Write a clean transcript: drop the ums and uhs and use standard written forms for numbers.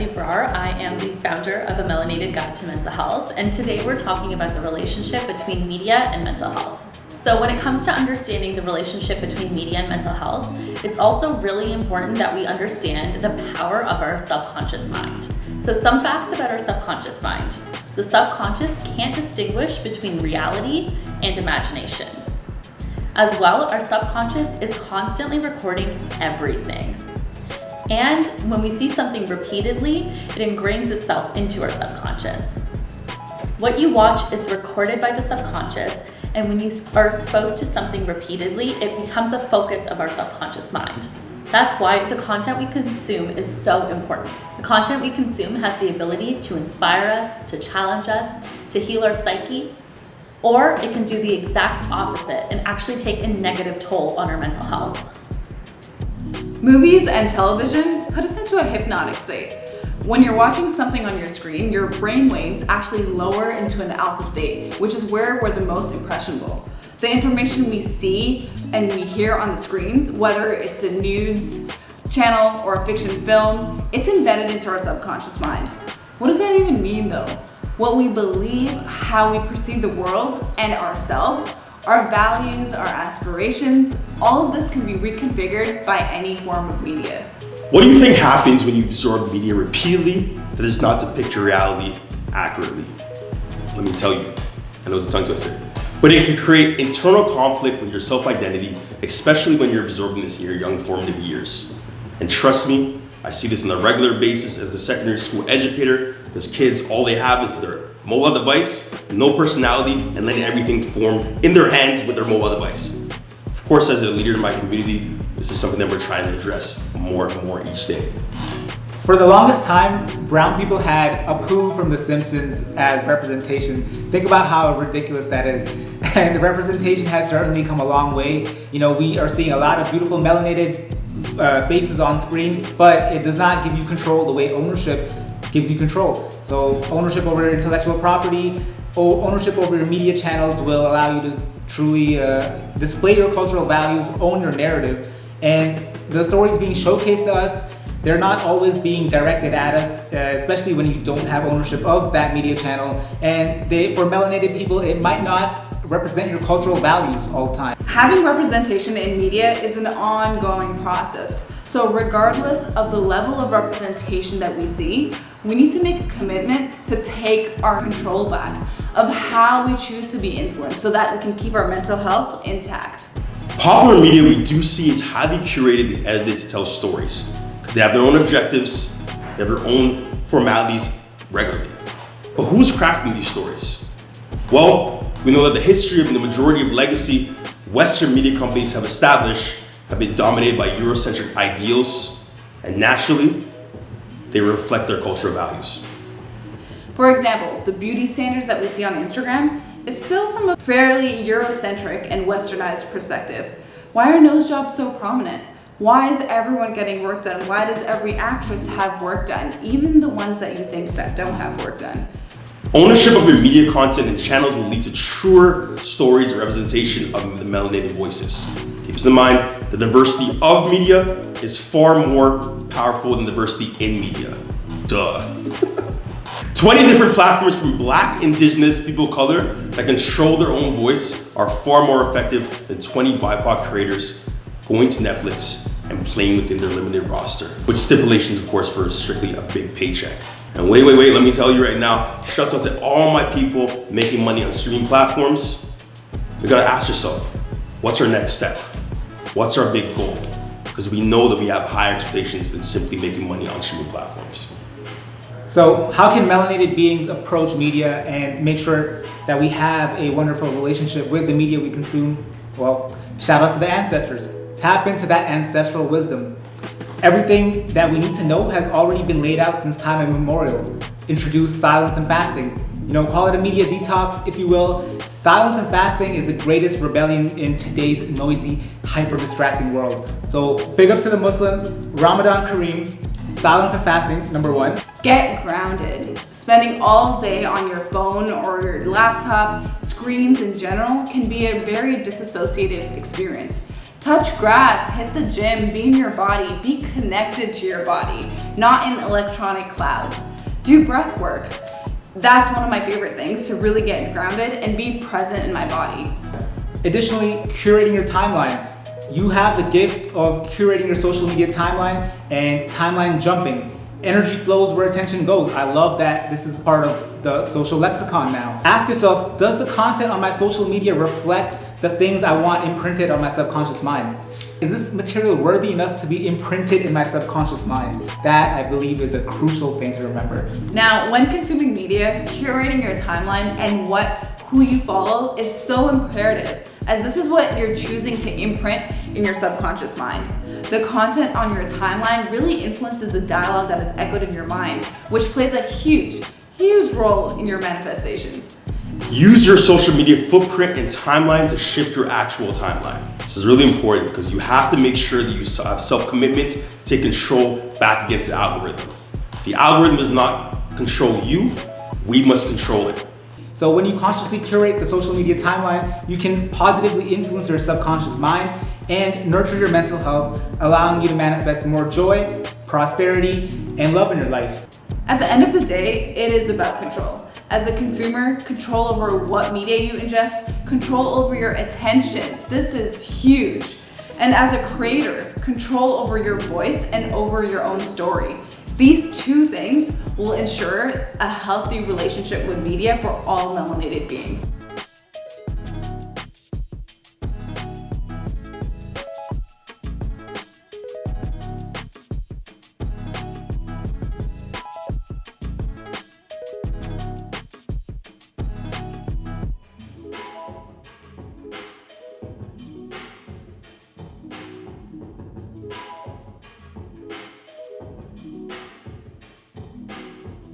Jessie Brar. I am the founder of A Melanated Guide to Mental Health, and today we're talking about the relationship between media and mental health. So when it comes to understanding the relationship between media and mental health, it's also really important that we understand the power of our subconscious mind. So some facts about our subconscious mind. The subconscious can't distinguish between reality and imagination. As well, our subconscious is constantly recording everything. And when we see something repeatedly, it ingrains itself into our subconscious. What you watch is recorded by the subconscious, and when you are exposed to something repeatedly, it becomes a focus of our subconscious mind. That's why the content we consume is so important. The content we consume has the ability to inspire us, to challenge us, to heal our psyche, or it can do the exact opposite and actually take a negative toll on our mental health. Movies and television put us into a hypnotic state. When you're watching something on your screen, your brain waves actually lower into an alpha state, which is where we're the most impressionable. The information we see and we hear on the screens, whether it's a news channel or a fiction film, it's embedded into our subconscious mind. What does that even mean though? What we believe, how we perceive the world and ourselves, our values, our aspirations, all of this can be reconfigured by any form of media. What do you think happens when you absorb media repeatedly that does not depict your reality accurately? Let me tell you, I know it's a tongue twister, but it can create internal conflict with your self-identity, especially when you're absorbing this in your young formative years. And trust me, I see this on a regular basis as a secondary school educator, because kids, all they have is their mobile device, no personality, and letting everything form in their hands with their mobile device. Of course, as a leader in my community, this is something that we're trying to address more and more each day. For the longest time, brown people had Apu from The Simpsons as representation. Think about how ridiculous that is. And the representation has certainly come a long way. You know, we are seeing a lot of beautiful melanated faces on screen, but it does not give you control the way ownership gives you control. So ownership over intellectual property, ownership over your media channels will allow you to truly display your cultural values, own your narrative. And the stories being showcased to us, they're not always being directed at us, especially when you don't have ownership of that media channel. And for melanated people, it might not represent your cultural values all the time. Having representation in media is an ongoing process. So regardless of the level of representation that we see, we need to make a commitment to take our control back of how we choose to be influenced so that we can keep our mental health intact. Popular media we do see is highly curated and edited to tell stories. They have their own objectives, they have their own formalities regularly. But who's crafting these stories? Well, we know that the history of the majority of legacy Western media companies have established have been dominated by Eurocentric ideals, and naturally, they reflect their cultural values. For example, the beauty standards that we see on Instagram is still from a fairly Eurocentric and westernized perspective. Why are nose jobs so prominent? Why is everyone getting work done? Why does every actress have work done? Even the ones that you think that don't have work done. Ownership of your media content and channels will lead to truer stories and representation of the melanated voices. Keep this in mind, the diversity of media is far more powerful than diversity in media. Duh. 20 different platforms from Black, Indigenous, people of color that control their own voice are far more effective than 20 BIPOC creators going to Netflix and playing within their limited roster, with stipulations, of course, for strictly a big paycheck. And wait, let me tell you right now, shouts out to all my people making money on streaming platforms. We gotta ask yourself, what's our next step? What's our big goal? Because we know that we have higher expectations than simply making money on streaming platforms. So how can melanated beings approach media and make sure that we have a wonderful relationship with the media we consume? Well, shout out to the ancestors. Tap into that ancestral wisdom. Everything that we need to know has already been laid out since time immemorial. Introduce silence and fasting. You know, call it a media detox, if you will. Silence and fasting is the greatest rebellion in today's noisy, hyper-distracting world. So big ups to the Muslim, Ramadan Kareem. Silence and fasting, number one. Get grounded. Spending all day on your phone or your laptop, screens in general, can be a very disassociative experience. Touch grass, hit the gym, be in your body, be connected to your body, not in electronic clouds. Do breath work. That's one of my favorite things, to really get grounded and be present in my body. Additionally, curating your timeline. You have the gift of curating your social media timeline and timeline jumping. Energy flows where attention goes. I love that this is part of the social lexicon now. Ask yourself, does the content on my social media reflect the things I want imprinted on my subconscious mind? Is this material worthy enough to be imprinted in my subconscious mind? That, I believe, is a crucial thing to remember. Now, when consuming media, curating your timeline and who you follow is so imperative, as this is what you're choosing to imprint in your subconscious mind. The content on your timeline really influences the dialogue that is echoed in your mind, which plays a huge role in your manifestations. Use your social media footprint and timeline to shift your actual timeline. This is really important because you have to make sure that you have self-commitment to take control back against the algorithm. The algorithm does not control you, we must control it. So when you consciously curate the social media timeline, you can positively influence your subconscious mind and nurture your mental health, allowing you to manifest more joy, prosperity, and love in your life. At the end of the day, it is about control. As a consumer, control over what media you ingest, control over your attention. This is huge. And as a creator, control over your voice and over your own story. These two things will ensure a healthy relationship with media for all melanated beings.